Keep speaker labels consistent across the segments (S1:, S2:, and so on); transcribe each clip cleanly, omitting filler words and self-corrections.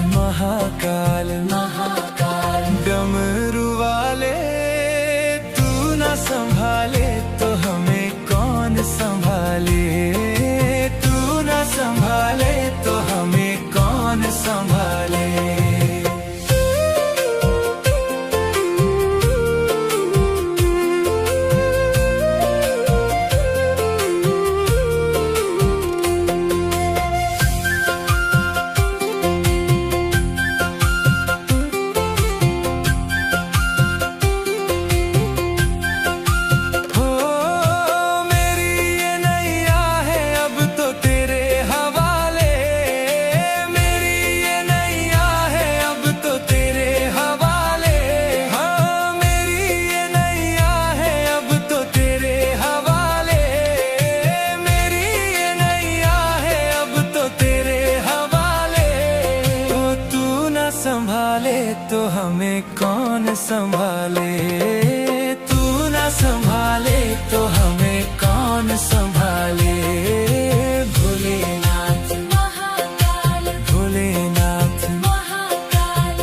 S1: महाकाल महाकाल डमरू वाले तू न संभाले तो हमें कौन संभाले, तू न संभाले तो हमें कौन संभाले। संभाले तो हमें कौन संभाले, तू ना संभाले तो हमें कौन संभाले। भोलेनाथ महाकाल भोलेनाथ महाकाल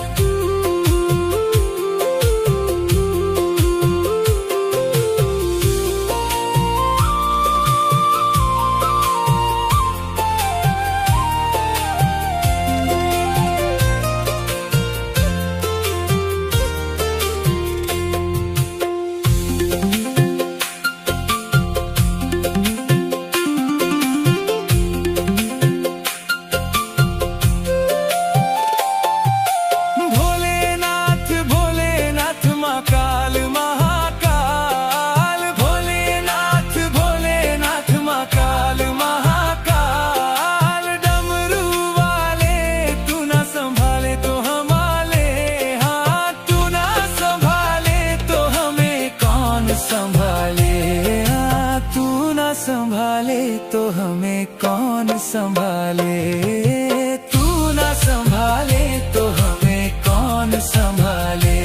S1: संभाले तो हमें कौन संभाले, तू ना संभाले तो हमें कौन संभाले।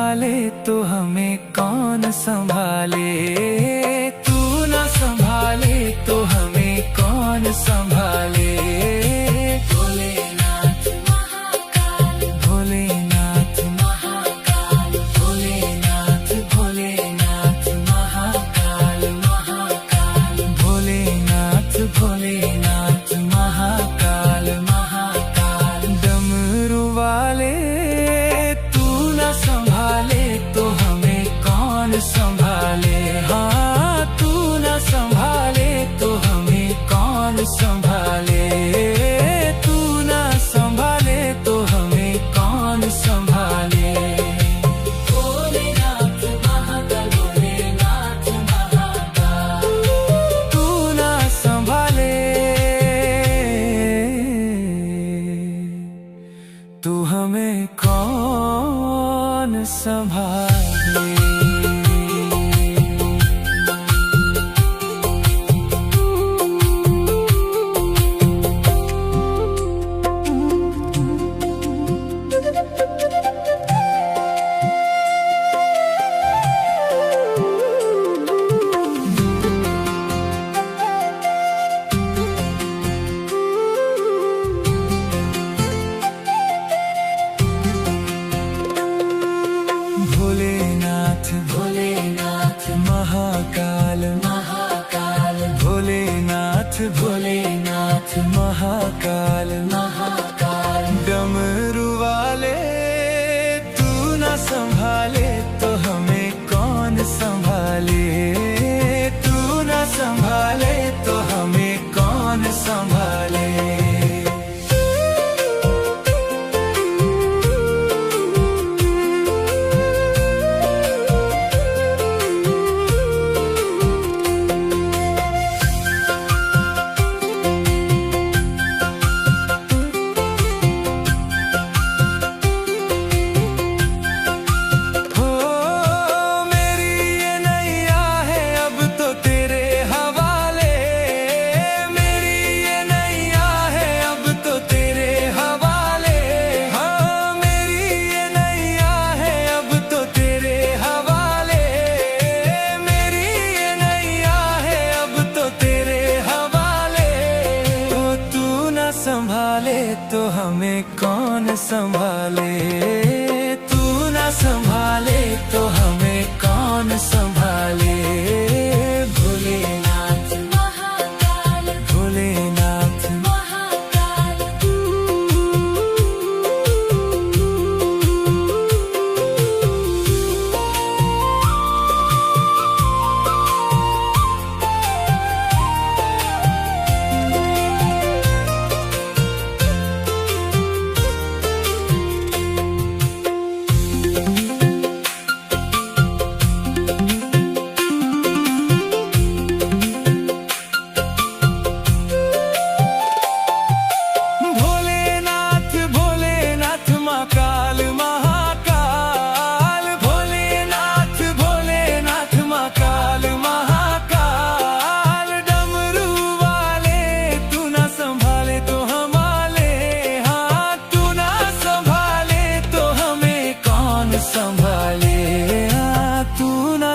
S1: संभाले तो हमें कौन संभाले, तू ना संभाले तो हमें कौन संभाले। भोलेनाथ महाकाल भोलेनाथ महाकाल भोलेनाथ भोलेनाथ महाकाल महाकाल भोलेनाथ भोलेनाथ महाकाल महाकाल डमरू वाले संभाले तो हमें कौन संभाले, हाँ तू न संभाले तो हमें कौन संभाले, तू न संभाले तो हमें कौन संभाले। भोलेनाथ महाकाल भोलेनाथ महाकाल तू न संभाले तू हमें कौन संभाले। भोलेनाथ तो हमें कौन संभाले, तू ना संभाले तो हमें कौन संभाले। भोलेनाथ महाकाल, भोलेनाथ महाकाल।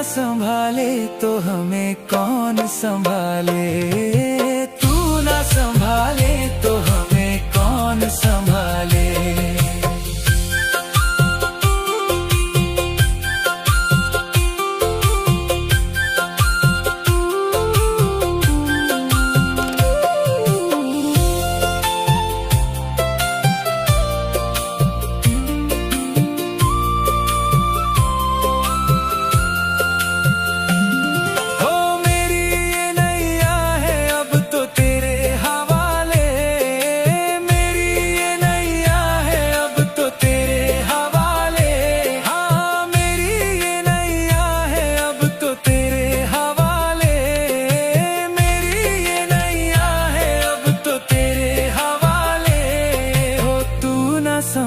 S1: संभाले तो हमें कौन संभाले, तू ना संभाले तो हमें कौन संभाले।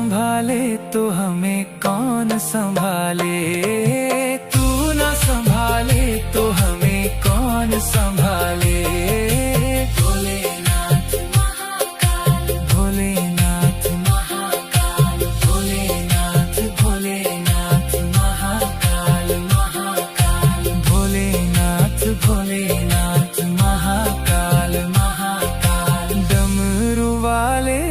S1: संभाले तो हमें कौन संभाले, तू ना संभाले तो हमें कौन संभाले। भोलेनाथ महाकाल, भोलेनाथ महाकाल, भोलेनाथ भोलेनाथ महाकाल महाकाल, भोलेनाथ भोलेनाथ महाकाल महाकाल। डमरू वाले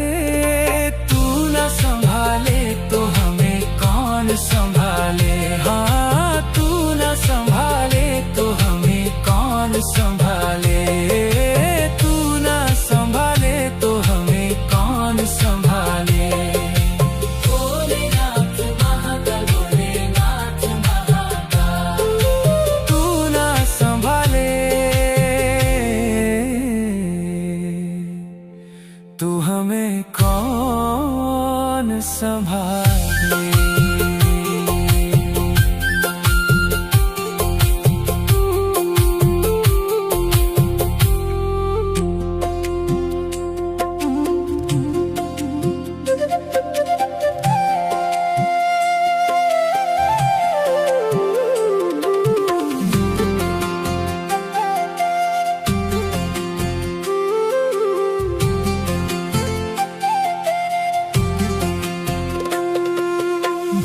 S1: संभाले तो हमें कौन संभाले, हाँ तू ना संभाले तो हमें कौन संभाले। तू ना संभाले तो हमें कौन संभाले। भोलेनाथ महाकाल, भोलेनाथ महाकाल। तू ना संभाले तू हमें कौन संभाले।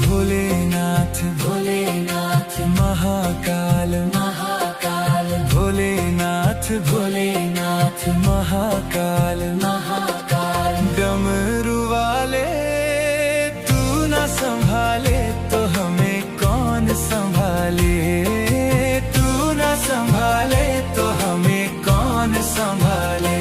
S1: भोलेनाथ भोलेनाथ महाकाल महाकाल, भोलेनाथ भोलेनाथ महाकाल महाकाल। डमरू वाले तू ना संभाले तो हमें कौन संभाले, तू ना संभाले तो हमें कौन संभाले।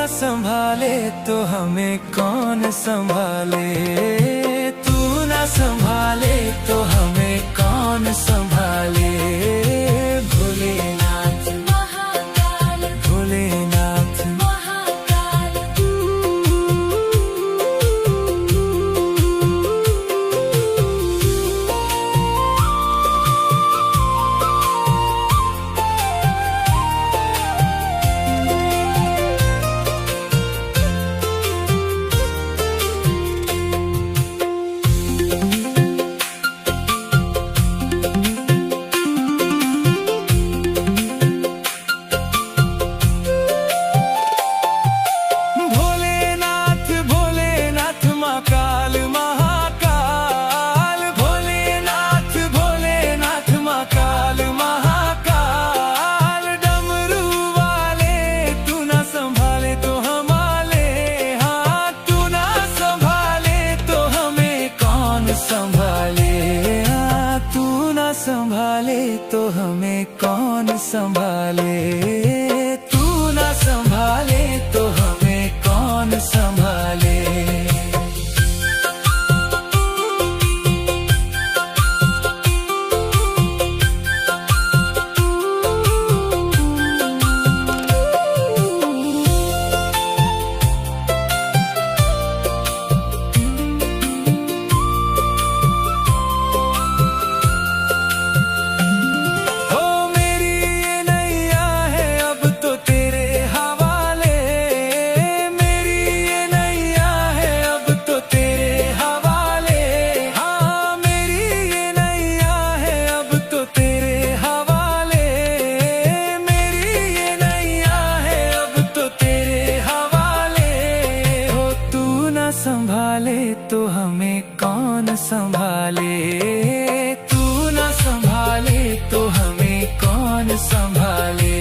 S1: संभाले तो हमें कौन संभाले, तू ना संभाले तो हमें कौन संभाले। भोलेनाथ महाकाल, भोलेनाथ महाकाल। महाकाल महाकाल, भोलेनाथ भोलेनाथ महाकाल महाकाल। डमरू वाले तू ना संभाले तो हमारे, हाँ तू ना संभाले तो हमें कौन संभाले, हाँ तू ना संभाले तो हमें कौन संभाले, तू ना संभाले तो हमें कौन संभाले। संभाले तो हमें कौन संभाले, तू ना संभाले तो हमें कौन संभाले।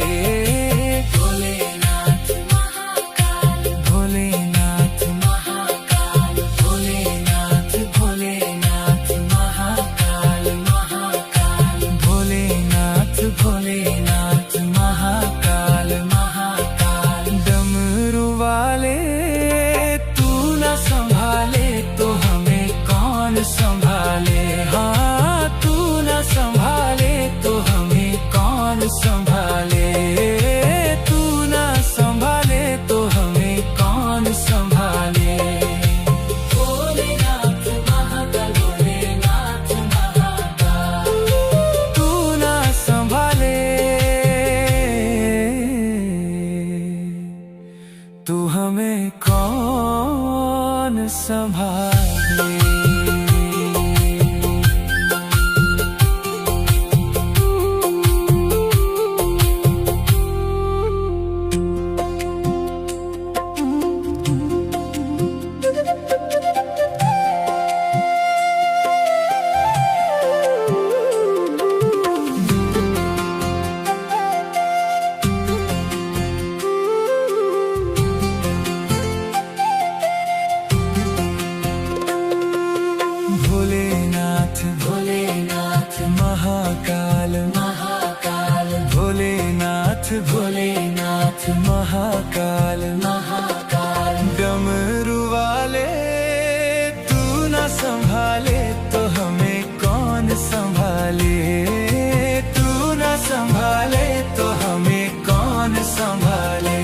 S1: भोलेनाथ महाकाल भोलेनाथ महाकाल, भोलेनाथ भोलेनाथ महाकाल महाकाल, भोलेनाथ भोलेनाथ महाकाल महाकाल। डमरू वाले संभाले तो हमें कौन संभाले, हाँ तू ना संभाले तो हमें कौन संभाले, तू ना संभाले तो हमें कौन संभाले। भोलेनाथ महाकाल भोलेनाथ महाकाल, तू ना संभाले तू हमें कौन संभाले। भोलेनाथ भोलेनाथ महाकाल महाकाल, भोलेनाथ भोलेनाथ महाकाल महाकाल। डमरू वाले तू ना संभाले तो हमें कौन संभाले, तू ना संभाले तो हमें कौन संभाले।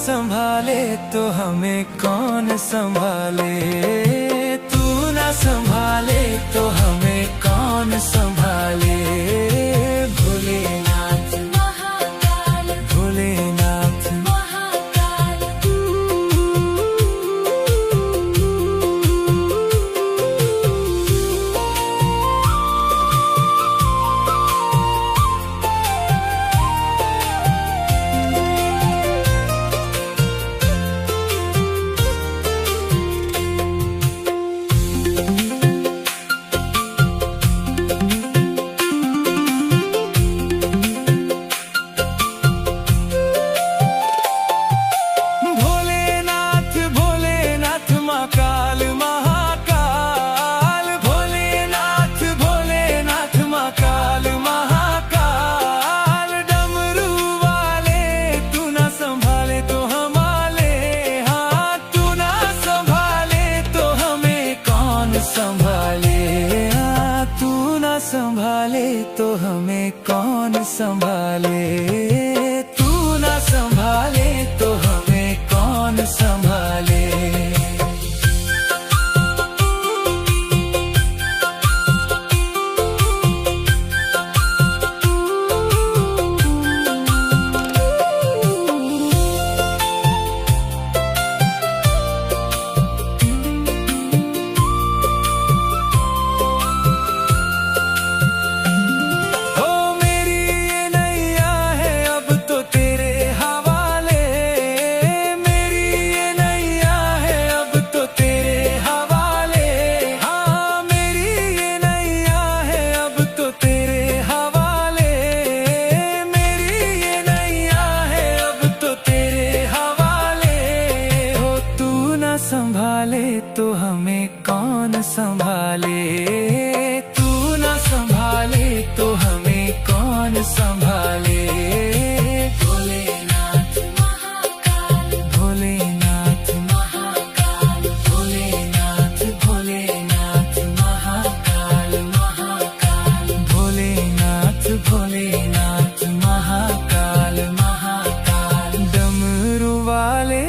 S1: संभाले तो हमें कौन संभाले, तू ना संभाले तो हमें कौन संभाले। भोलेनाथ महाकाल भोलेनाथ महाकाल, संभाले। तू ना संभाले तो हमें कौन संभाले। संभाले तो हमें कौन संभाले। तू ना संभाले तो हमें कौन संभाले। भोलेनाथ महाकाल, भोलेनाथ महाकाल, भोलेनाथ भोलेनाथ महाकाल महाकाल, भोलेनाथ भोलेनाथ महाकाल महाकाल। डमरू वाले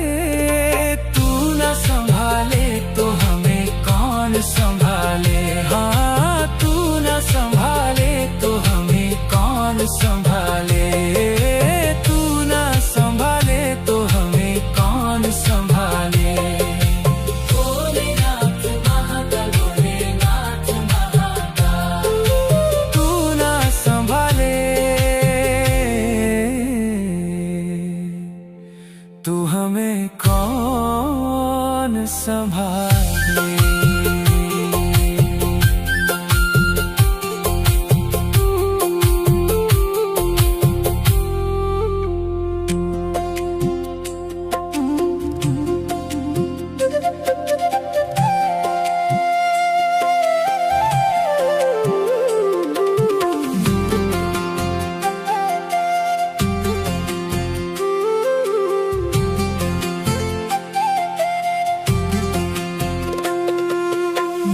S1: संभाले तो हमें कौन संभाले। हाँ तू ना संभाले तो हमें कौन संभाले। तू ना संभाले तो हमें कौन संभाले। भोलेनाथ महाकाल, भोलेनाथ महाकाल, तू ना संभाले तू हमें कौन संभाले।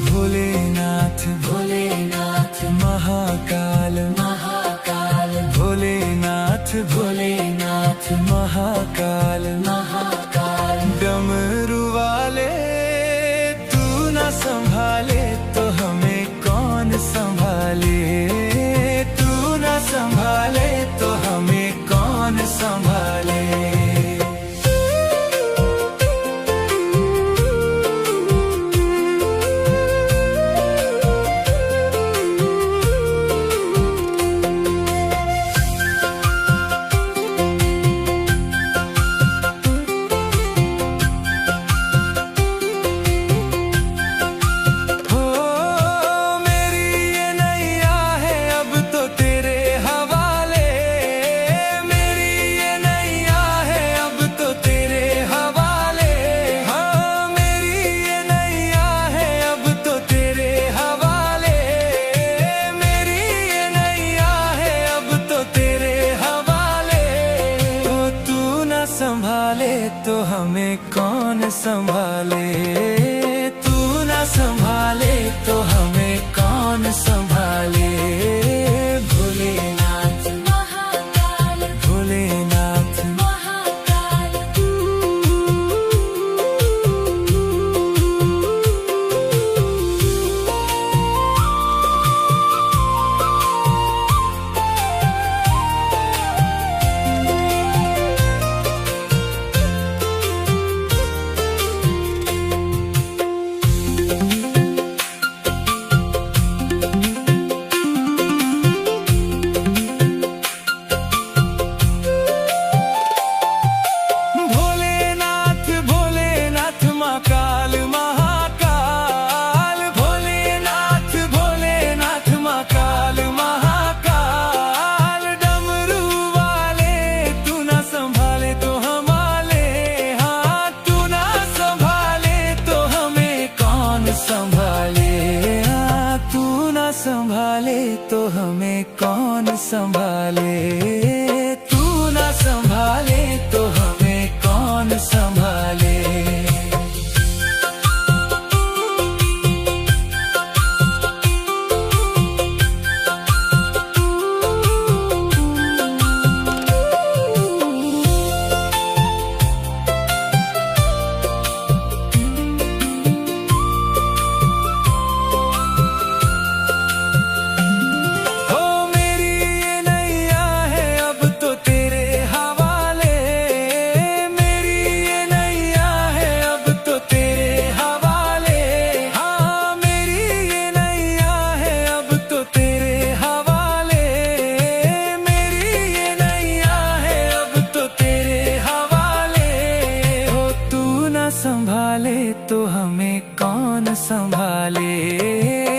S1: भोलेनाथ भोलेनाथ महाकाल महाकाल, भोलेनाथ भोलेनाथ महाकाल महाकाल। डमरू वाले तू ना संभाले तो हमें कौन संभाले। तू ना संभाले तो हमें कौन संभाले। संभाले तो हमें कौन संभाले। तू ना संभाले तो हमें कौन संभाले। भोलेनाथ महाकाल, भोलेनाथ महाकाल, संभाले तो हमें कौन संभाले। तू ना संभाले तो हमें कौन संभाले। संभाले।